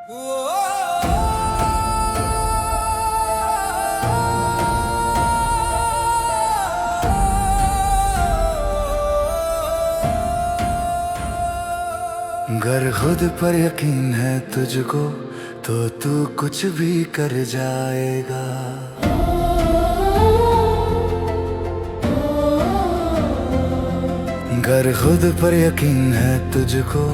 अगर खुद पर यकीन है तुझको तो तू कुछ भी कर जाएगा। अगर खुद पर यकीन है तुझको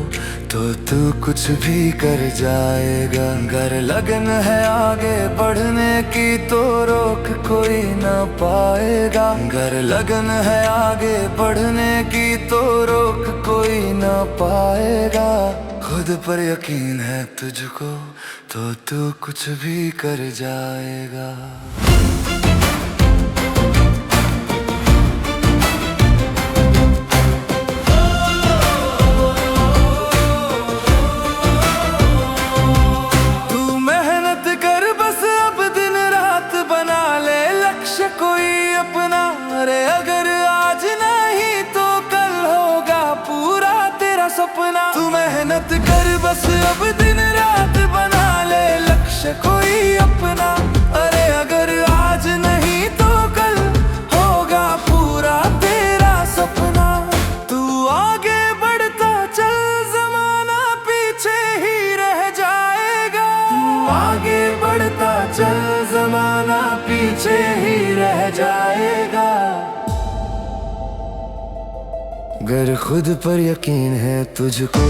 तो तू कुछ भी कर जाएगा। अगर लगन है आगे बढ़ने की तो रोक कोई ना पाएगा। अगर लगन है आगे बढ़ने की तो रोक कोई ना पाएगा। खुद पर यकीन है तुझको तो तू कुछ भी कर जाएगा। सपना तू मेहनत कर बस अब दिन रात बना ले लक्ष्य कोई अपना। अरे अगर आज नहीं तो कल होगा पूरा तेरा सपना। तू आगे बढ़ता चल जमाना पीछे ही रह जाएगा। तू आगे बढ़ता चल जमाना पीछे ही रह जाएगा। अगर खुद पर यकीन है तुझको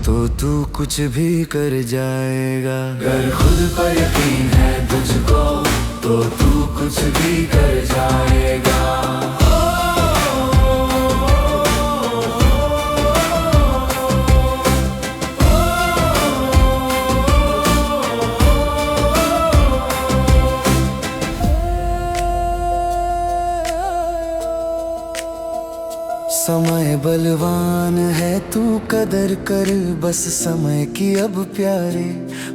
तो तू कुछ भी कर जाएगा। अगर खुद पर यकीन है तुझको तो तू कुछ भी कर जाएगा। समय बलवान है तू कदर कर बस समय की अब प्यारे।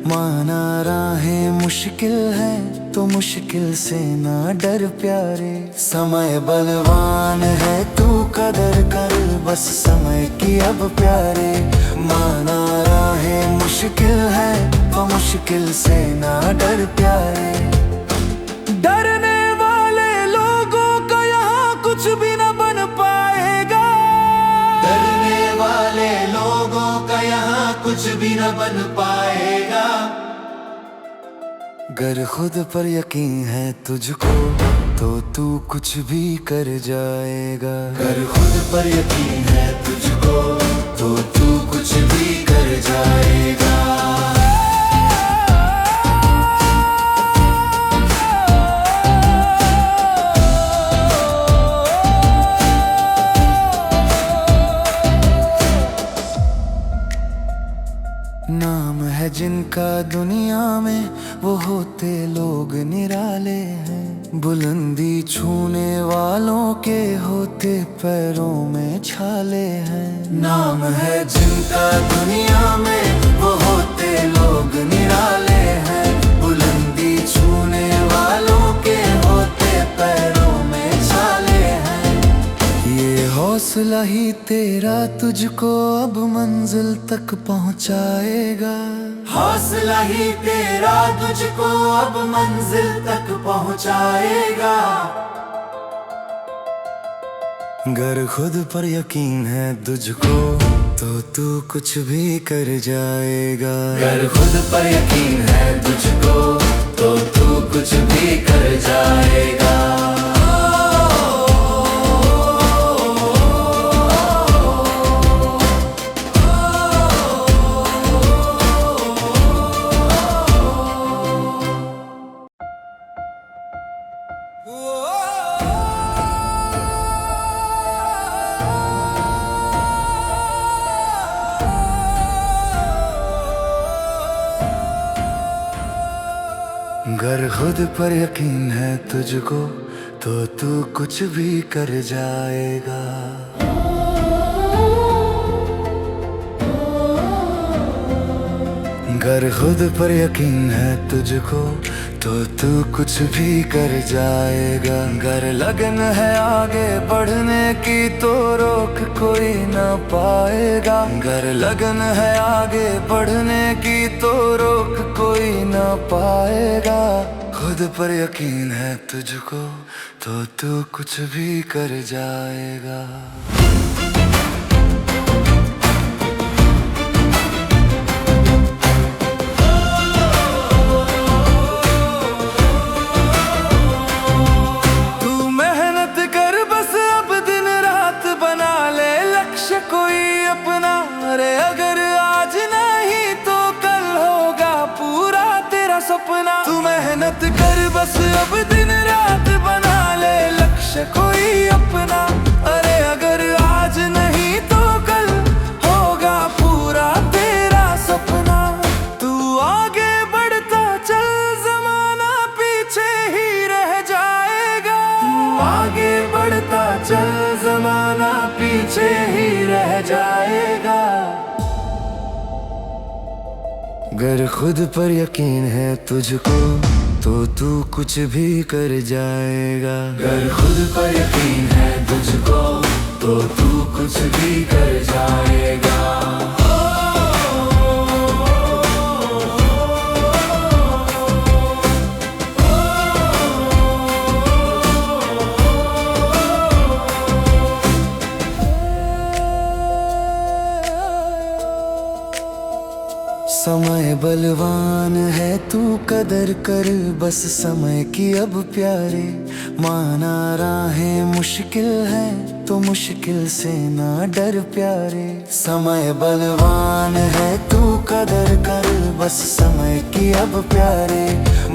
माना राहें मुश्किल है तो मुश्किल से ना डर प्यारे। समय बलवान है तू कदर कर बस समय की अब प्यारे। माना राहें मुश्किल है तो मुश्किल से ना डर प्यारे। डरने वाले लोगों का यहाँ कुछ भी ना बन पाएगा। डरने वाले लोगों का यहाँ कुछ भी न बन पाएगा। अगर खुद पर यकीन है तुझको तो तू कुछ भी कर जाएगा। अगर खुद पर यकीन है तुझको तो तू कुछ भी कर जाएगा। नाम है जिनका दुनिया में वो होते लोग निराले हैं। बुलंदी छूने वालों के होते पैरों में छाले हैं। नाम है जिनका दुनिया में वो होते लोग निराले हैं। बुलंदी छूने वालों के होते पैरों में छाले हैं। ये हौसला ही तेरा तुझको अब मंजिल तक पहुंचाएगा। हौसला ही तेरा तुझको अब मंजिल तक पहुंचाएगा। अगर खुद पर यकीन है तुझको तो तू कुछ भी कर जाएगा। अगर खुद पर यकीन है तुझको तो तू कुछ भी कर जाएगा। अगर खुद पर यकीन है तुझको तो तू कुछ भी कर जाएगा। अगर खुद पर यकीन है तुझको तो तू कुछ भी कर जाएगा। अगर लगन है आगे बढ़ने की तो रोक कोई ना पाएगा। अगर लगन है आगे बढ़ने की तो रोक कोई ना पाएगा। खुद पर यकीन है तुझको तो तू कुछ भी कर जाएगा। अरे अगर आज नहीं तो कल होगा पूरा तेरा सपना। तू मेहनत कर बस अब दिन रात बना ले लक्ष्य कोई अपना। अरे अगर आज नहीं तो कल होगा पूरा तेरा सपना। तू आगे बढ़ता चल ज़माना पीछे ही रह जाएगा। तू आगे बढ़ता चल ज़माना पीछे ही रह जाएगा। अगर खुद पर यकीन है तुझको तो तू कुछ भी कर जाएगा। अगर खुद पर यकीन है तुझको तो तू कुछ भी कर जाएगा। समय बलवान है तू कदर कर बस समय की अब प्यारे। माना राहें मुश्किल है तो मुश्किल से ना डर प्यारे। समय बलवान है तू कदर कर बस समय की अब प्यारे।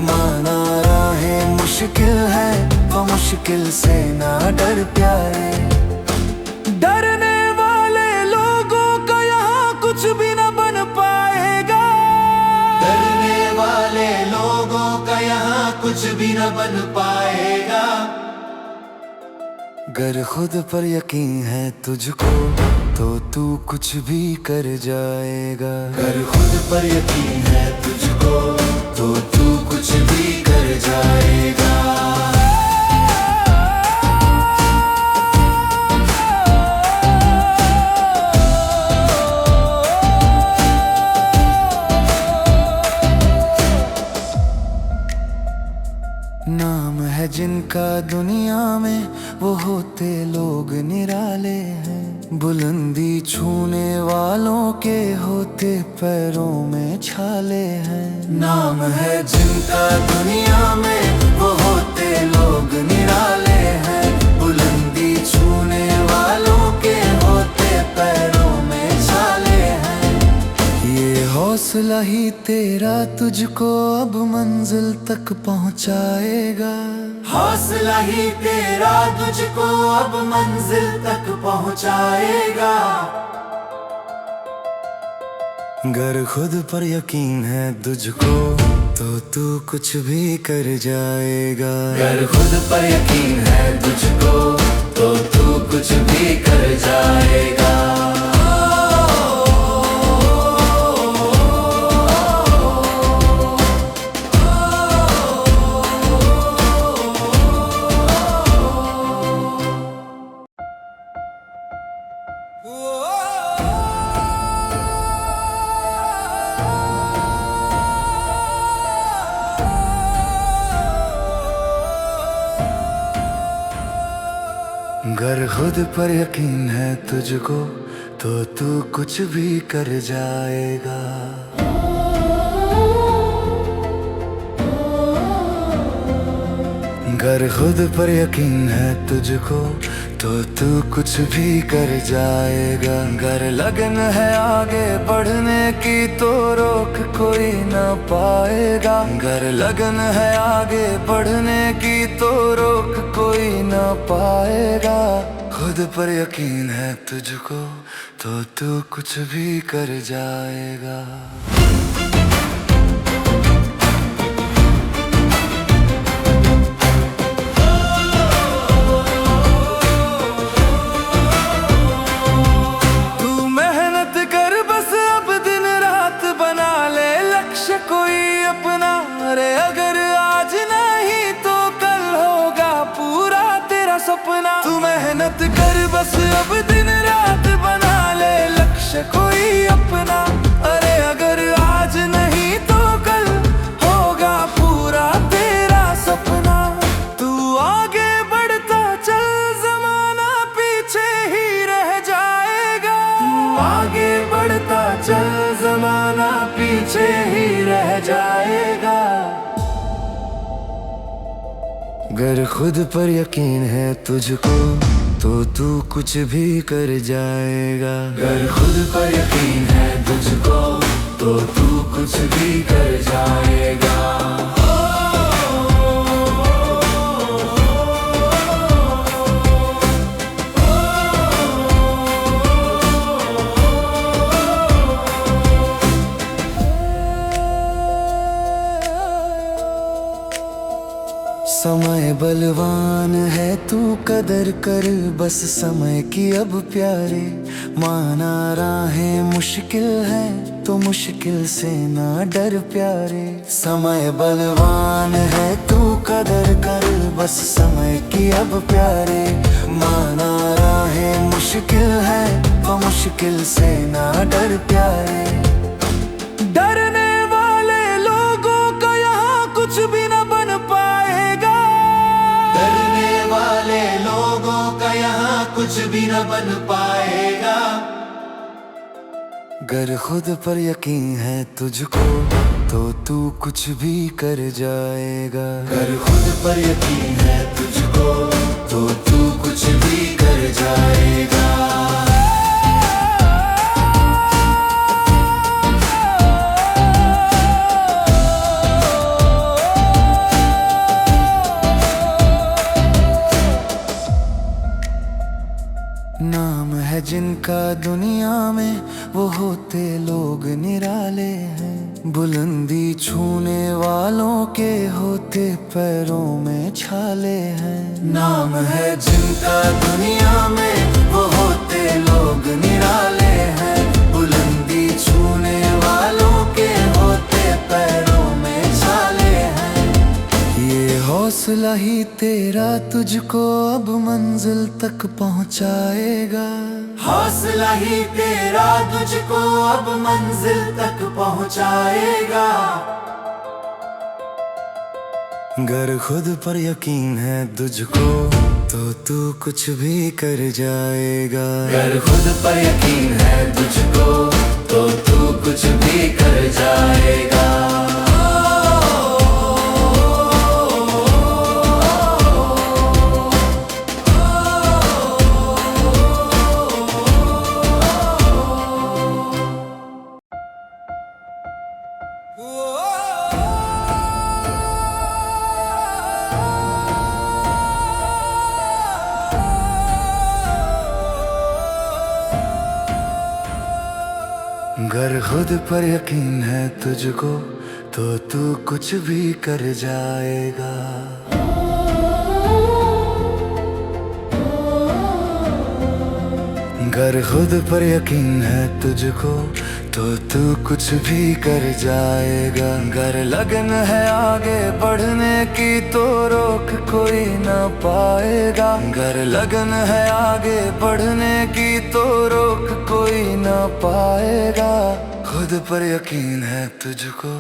माना राहें मुश्किल है तो मुश्किल से ना डर प्यारे। डरने वाले लोगों का यहाँ कुछ भी न बन पाएगा। डरने वाले लोगों का यहाँ कुछ भी न बन पाएगा। अगर खुद पर यकीन है तुझको तो तू कुछ भी कर जाएगा। अगर खुद पर यकीन है तुझको तो तू कुछ भी कर जाएगा। नाम है जिनका दुनिया में वो होते लोग निराले हैं। बुलंदी छूने वालों के होते पैरों में छाले हैं। नाम है जिनका दुनिया में वो होते लोग निराले हैं। बुलंदी छूने वालों के होते पैरों में छाले हैं। ये हौसला ही तेरा तुझको अब मंजिल तक पहुंचाएगा। हौसला ही तेरा तुझको अब मंजिल तक पहुंचाएगा। अगर खुद पर यकीन है तुझको तो तू कुछ भी कर जाएगा। अगर खुद पर यकीन है तुझको तो तू कुछ भी कर जाएगा। अगर खुद पर यकीन है तुझको तो तू कुछ भी कर जाएगा। अगर खुद पर यकीन है तुझको तो तू कुछ भी कर जाएगा। अगर लगन है आगे बढ़ने की तो रोक कोई ना पाएगा। अगर लगन है आगे बढ़ने की तो रोक कोई ना पाएगा। खुद पर यकीन है तुझको तो तू कुछ भी कर जाएगा। अपना। तू मेहनत कर बस अब दिन रात, बना ले लक्ष्य कोई अपना। अरे अगर आज नहीं तो कल होगा पूरा तेरा सपना। तू आगे बढ़ता चल, जमाना पीछे ही रह जाएगा। तू आगे बढ़ता चल, जमाना पीछे ही रह जाएगा। अगर खुद पर यकीन है तुझको तो तू कुछ भी कर जाएगा। अगर खुद पर यकीन है तुझको तो तू कुछ भी कर जाएगा। समय बलवान है, तू कदर कर बस समय की अब प्यारे। माना राहें मुश्किल है तो मुश्किल से ना डर प्यारे। समय बलवान है, तू कदर कर बस समय की अब प्यारे। माना राहें मुश्किल है तो मुश्किल से ना डर प्यारे। डरने वाले लोगों का यहाँ कुछ भी न बन पाएगा। डरने वाले लोगों का यहाँ कुछ भी न बन पाएगा। अगर खुद पर यकीन है तुझको तो तू कुछ भी कर जाएगा। अगर खुद पर यकीन है तुझको तो तू कुछ भी कर जाएगा। नाम है जिनका दुनिया में वो होते लोग निराले हैं। बुलंदी छूने वालों के होते पैरों में छाले हैं। नाम है जिनका दुनिया में वो होते लोग निराले हैं। बुलंदी छूने वालों के होते पैरों में छाले हैं। ये हौसला ही तेरा तुझको अब मंजिल तक पहुंचाएगा। हौसला ही तेरा तुझको अब मंजिल तक पहुंचाएगा। अगर खुद पर यकीन है तुझको तो तू कुछ भी कर जाएगा। अगर खुद पर यकीन है तुझको तो तू कुछ भी कर जाएगा। अगर खुद पर यकीन है तुझको तो तू कुछ भी कर जाएगा। अगर खुद पर यकीन है तुझको तो तू कुछ भी कर जाएगा। अगर लगन है आगे बढ़ने की तो रोक कोई ना पाएगा। अगर लगन है आगे बढ़ने की तो रोक कोई ना पाएगा। खुद पर यकीन है तुझको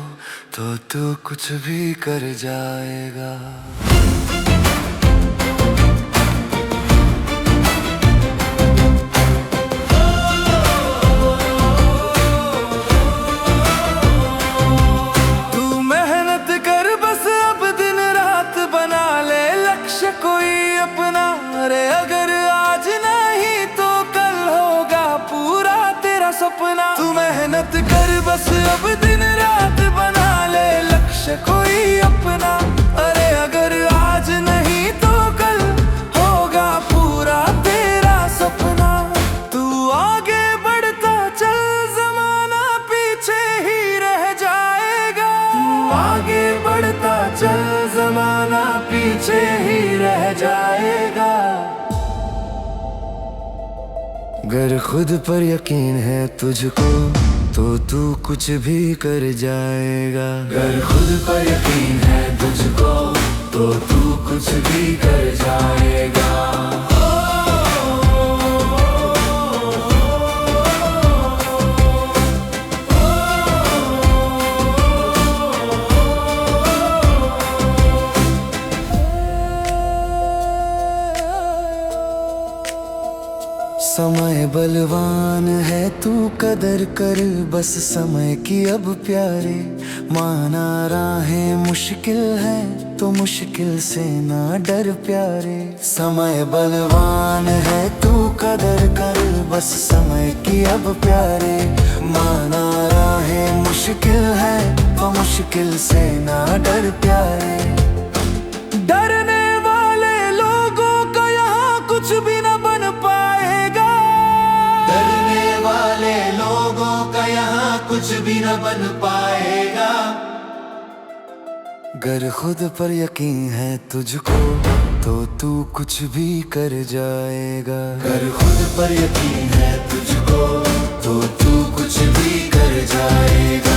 तो तू कुछ भी कर जाएगा। सपना तू मेहनत कर बस अब दिन रात, बना ले लक्ष्य कोई अपना। अरे अगर आज नहीं तो कल होगा पूरा तेरा सपना। तू आगे बढ़ता चल, जमाना पीछे ही रह जाएगा। तू आगे बढ़ता चल, जमाना पीछे ही रह जाएगा। अगर खुद पर यकीन है तुझको तो तू कुछ भी कर जाएगा। अगर खुद पर यकीन है तुझको तो तू कुछ भी कर जाएगा। समय बलवान है, तू कदर कर बस समय की अब प्यारे। माना राहें मुश्किल है तो मुश्किल से ना डर प्यारे। समय बलवान है, तू कदर कर बस समय की अब प्यारे। माना राहें मुश्किल है तो मुश्किल से ना डर प्यारे। डरने वाले लोगों का यहाँ कुछ भी न बन पाएगा। डरने वाले लोगों का यहाँ कुछ भी न बन पाएगा। गर खुद पर यकीन है तुझको तो तू कुछ भी कर जाएगा। गर खुद पर यकीन है तुझको तो तू कुछ भी कर जाएगा।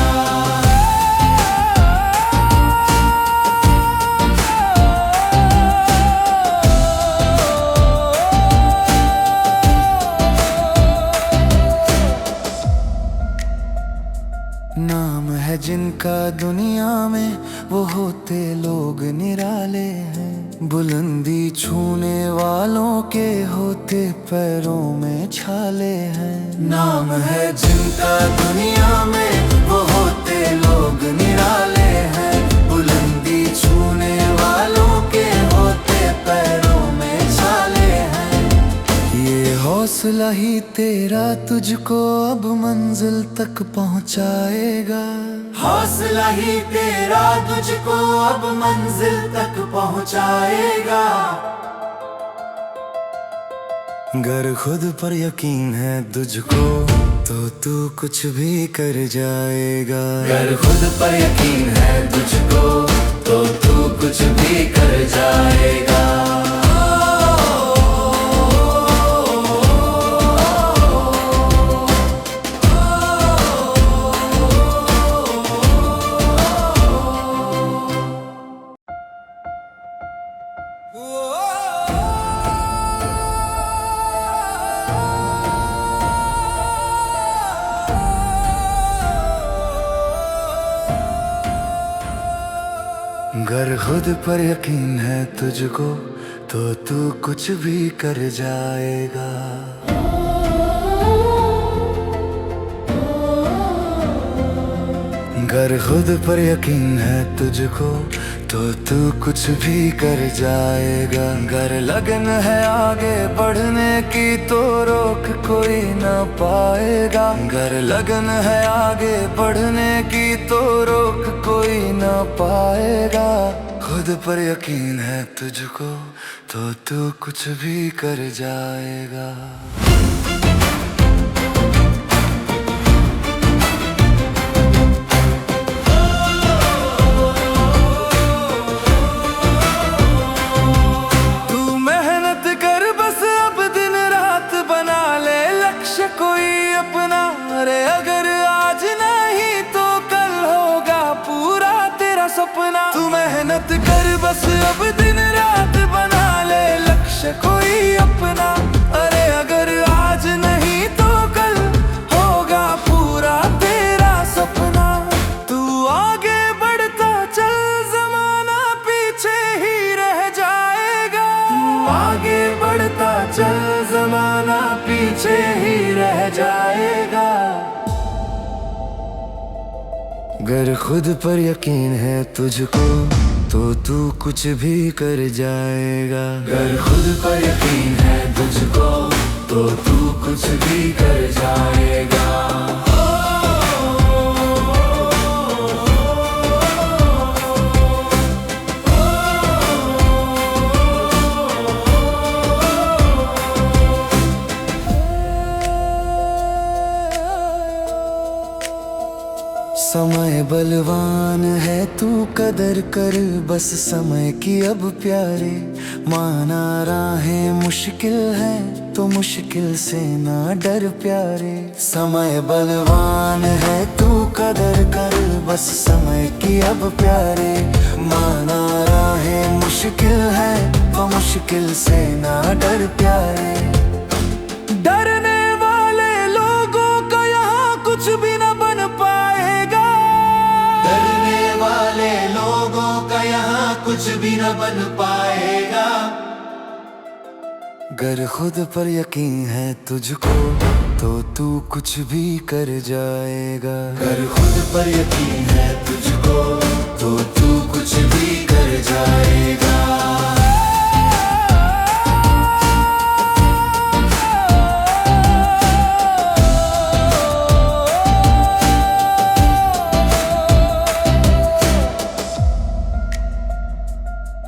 नाम है जिनका दुनिया में वो होते लोग निराले हैं। बुलंदी छूने वालों के होते पैरों में छाले हैं। नाम है जिनका दुनिया में वो होते लोग निराले हैं। बुलंदी छूने वालों के होते पैरों में छाले हैं। ये हौसला ही तेरा तुझको अब मंजिल तक पहुंचाएगा। हौसला ही तेरा तुझको अब मंजिल तक पहुंचाएगा। गर खुद पर यकीन है तुझको तो तू कुछ भी कर जाएगा। गर खुद पर यकीन है तुझको तो तू कुछ भी कर जाएगा। गर खुद पर यकीन है तुझको तो तू कुछ भी कर जाएगा। गर खुद पर यकीन है तुझको तो तू कुछ भी कर जाएगा। गर लगन है आगे बढ़ने की तो रोक कोई ना पाएगा। गर लगन है आगे बढ़ने की तो रोक कोई ना पाएगा। खुद पर यकीन है तुझको तो तू कुछ भी कर जाएगा। अरे अगर आज नहीं तो कल होगा पूरा तेरा सपना। तू मेहनत कर बस अब दिन रात बना ले लक्ष्य कोई अपना। अरे अगर आज नहीं तो कल होगा पूरा तेरा सपना। तू आगे बढ़ता चल जमाना पीछे ही रह जाएगा। तू आगे बढ़ता चल जमाना पीछे ही रह जाएगा। गर खुद पर यकीन है तुझको तो तू कुछ भी कर जाएगा। गर खुद पर यकीन है तुझको तो तू कुछ भी कर जाएगा। समय बलवान है, तू कदर कर बस समय की अब प्यारे। माना राहें मुश्किल है तो मुश्किल से ना डर प्यारे। समय बलवान है, तू कदर कर बस समय की अब प्यारे। माना राहें राहें मुश्किल है तो मुश्किल से ना डर प्यारे। डरने वाले लोगों का यहाँ कुछ भी न बन पाएगा। डरने वाले लोगों का यहाँ कुछ भी न बन पाएगा। गर खुद पर यकीन है तुझको तो तू कुछ भी कर जाएगा। गर खुद पर यकीन है तुझको तो तू कुछ भी कर जाएगा।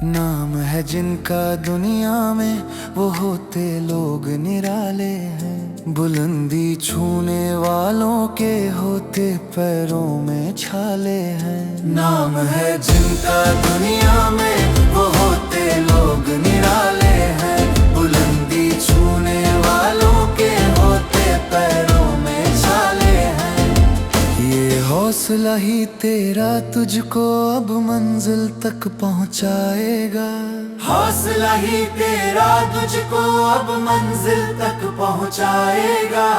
नाम है जिनका दुनिया में वो होते लोग निराले हैं। बुलंदी छूने वालों के होते पैरों में छाले हैं। नाम है जिनका दुनिया में वो होते लोग निराले हैं। बुलंदी छूने वालों के होते पैरों में छाले हैं। ये हौसला ही तेरा तुझको अब मंजिल तक पहुंचाएगा। हौसला ही तेरा तुझको अब मंजिल तक पहुंचाएगा।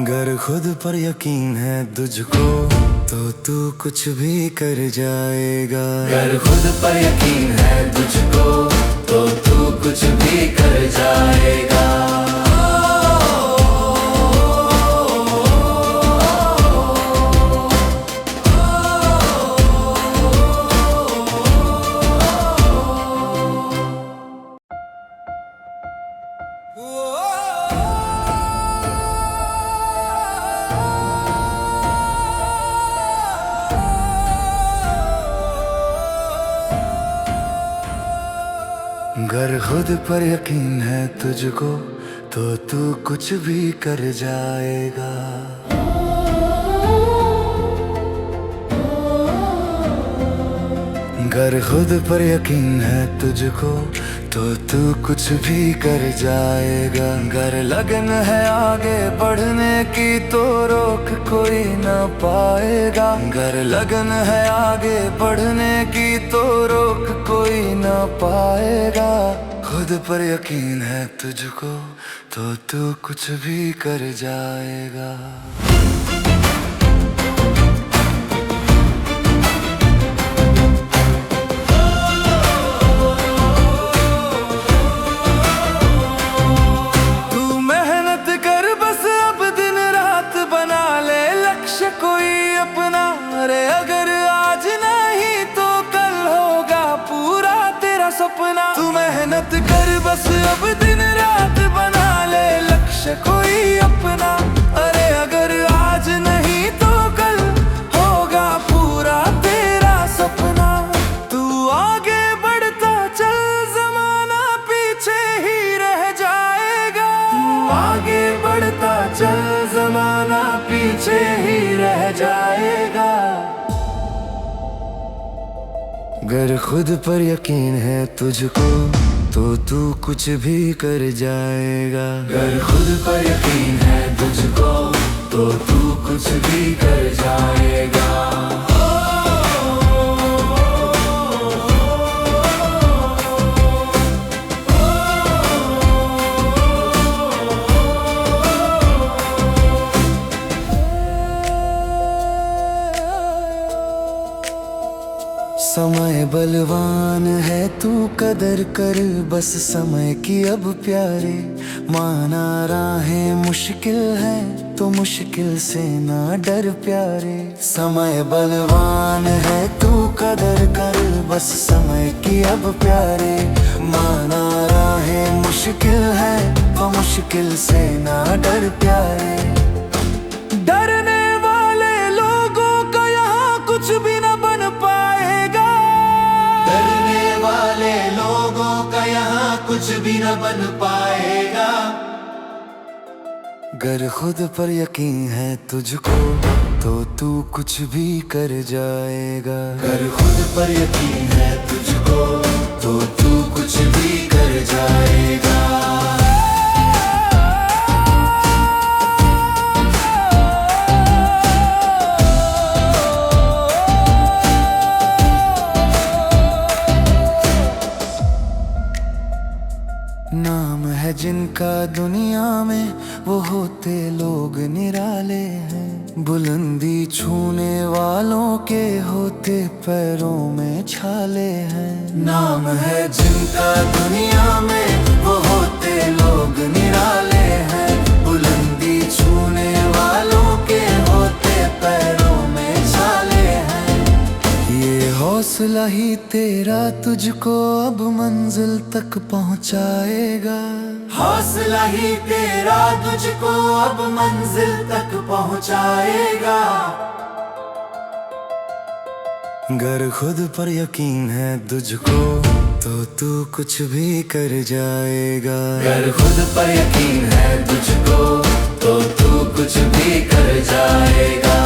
गर खुद पर यकीन है तुझको तो तू कुछ भी कर जाएगा। गर खुद पर यकीन है तुझको तो तू कुछ भी कर जाएगा। गर खुद पर यकीन है तुझको तो तू कुछ भी कर जाएगा। गर खुद पर यकीन है तुझको तो तू कुछ भी कर जाएगा। गर लगन है आगे बढ़ने की तो रोक कोई ना पाएगा। गर लगन है आगे बढ़ने की तो रोक कोई ना पाएगा। खुद पर यकीन है तुझको तो तू कुछ भी कर जाएगा। सपना तू मेहनत कर बस अब दिन रात बना ले लक्ष्य कोई अपना। अरे अगर आज नहीं तो कल होगा पूरा तेरा सपना। तू आगे बढ़ता चल ज़माना पीछे ही रह जाएगा। तू आगे बढ़ता चल ज़माना पीछे ही रह जाएगा। गर खुद पर यकीन है तुझको तो तू कुछ भी कर जाएगा। गर खुद पर यकीन है तुझको तो तू कुछ भी कर जाएगा। समय बलवान है तू कदर कर बस समय की अब प्यारे। माना राहें मुश्किल है तो मुश्किल से ना डर प्यारे। समय बलवान है तू कदर कर बस समय की अब प्यारे। माना राहें मुश्किल है तो मुश्किल से ना डर प्यारे। डरने वाले लोगों का यहाँ कुछ भी न बन पाएगा। डरने वाले लोगों का यहाँ कुछ भी न बन पाएगा। गर खुद पर यकीन है तुझको तो तू कुछ भी कर जाएगा। गर खुद पर यकीन है तुझको तो तू कुछ भी कर जाएगा। जिनका दुनिया में वो होते लोग निराले हैं। बुलंदी छूने वालों के होते पैरों में छाले हैं। नाम है जिनका दुनिया में वो होते लोग निराले हैं। बुलंदी छूने वालों के होते पैरों में छाले हैं। ये हौसला ही तेरा तुझको अब मंजिल तक पहुंचाएगा। हौसला ही तेरा तुझको अब मंजिल तक पहुंचाएगा। गर खुद पर यकीन है तुझको तो तू कुछ भी कर जाएगा। गर खुद पर यकीन है तुझको तो तू कुछ भी कर जाएगा।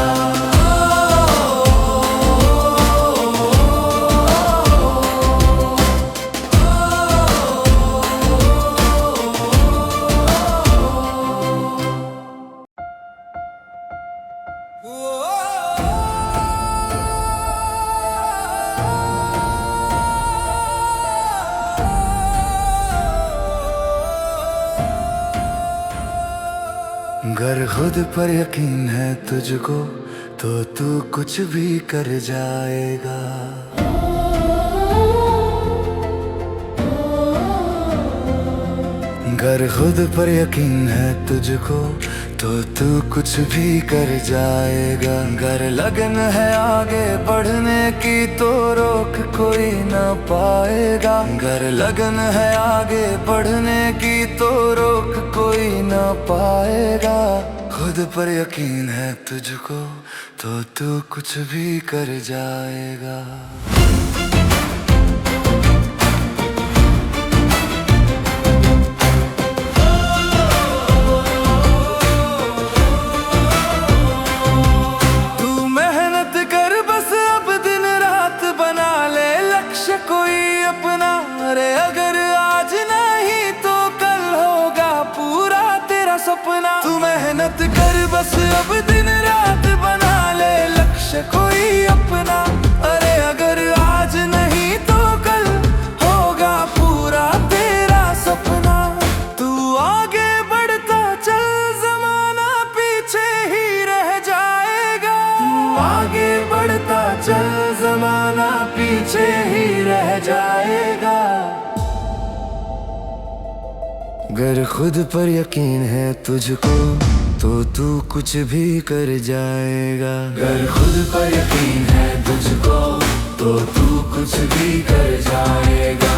गर खुद पर यकीन है तुझको तो तू कुछ भी कर जाएगा। गर खुद पर यकीन है तुझको तो तू कुछ भी कर जाएगा। गर लगन है आगे बढ़ने की तो रोक कोई ना पाएगा। गर लगन है आगे बढ़ने की तो रोक कोई ना पाएगा। खुद पर यकीन है तुझको तो तू कुछ भी कर जाएगा। सपना तू मेहनत कर बस अब दिन रात बना ले लक्ष्य कोई अपना। अरे अगर आज नहीं तो कल होगा पूरा तेरा सपना। तू आगे बढ़ता चल जमाना पीछे ही रह जाएगा। तू आगे बढ़ता चल जमाना पीछे ही रह जाएगा। गर खुद पर यकीन है तुझको तो तू कुछ भी कर जाएगा। गर खुद पर यकीन है तुझको तो तू कुछ भी कर जाएगा।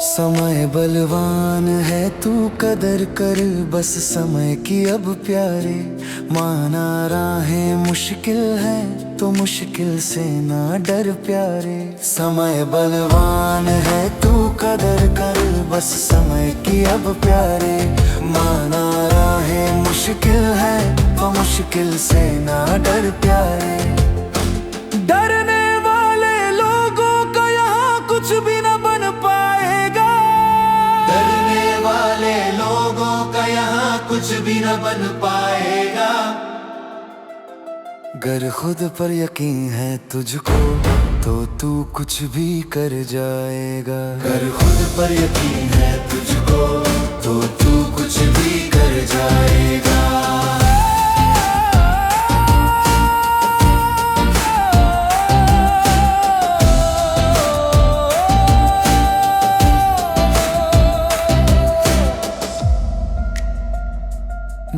समय बलवान है तू कदर कर बस समय की अब प्यारे। माना राहें मुश्किल है तो मुश्किल से ना डर प्यारे। समय बलवान है तू कदर कर बस समय की अब प्यारे। माना राहें मुश्किल है तो मुश्किल से ना डर प्यारे। डरने वाले लोगों का यहाँ कुछ भी ना बन पाएगा। डरने वाले लोगों का यहाँ कुछ भी न बन पाएगा। गर खुद पर यकीन है तुझको तो तू कुछ भी कर जाएगा। गर खुद पर यकीन है तुझको तो तू कुछ भी कर जाएगा।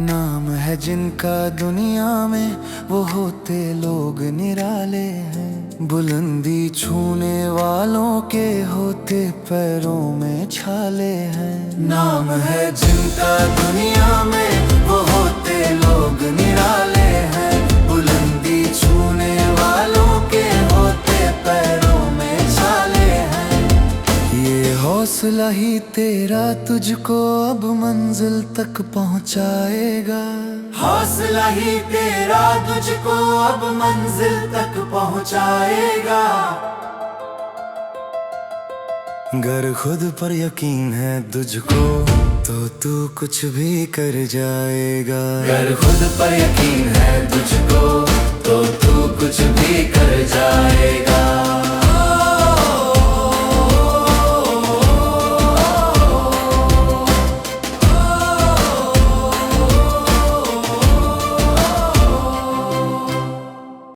नाम है जिनका दुनिया में वो होते लोग निराले हैं। बुलंदी छूने वालों के होते पैरों में छाले हैं। नाम है जिनका दुनिया में वो होते लोग निराले हैं। बुलंदी छूने वालों के होते पैरों में छाले हैं। ये हौसला ही तेरा तुझको अब मंजिल तक पहुंचाएगा। हौसला ही तेरा तुझको अब मंजिल तक पहुंचाएगा। गर खुद पर यकीन है तुझको तो तू कुछ भी कर जाएगा। गर खुद पर यकीन है तुझको तो तू कुछ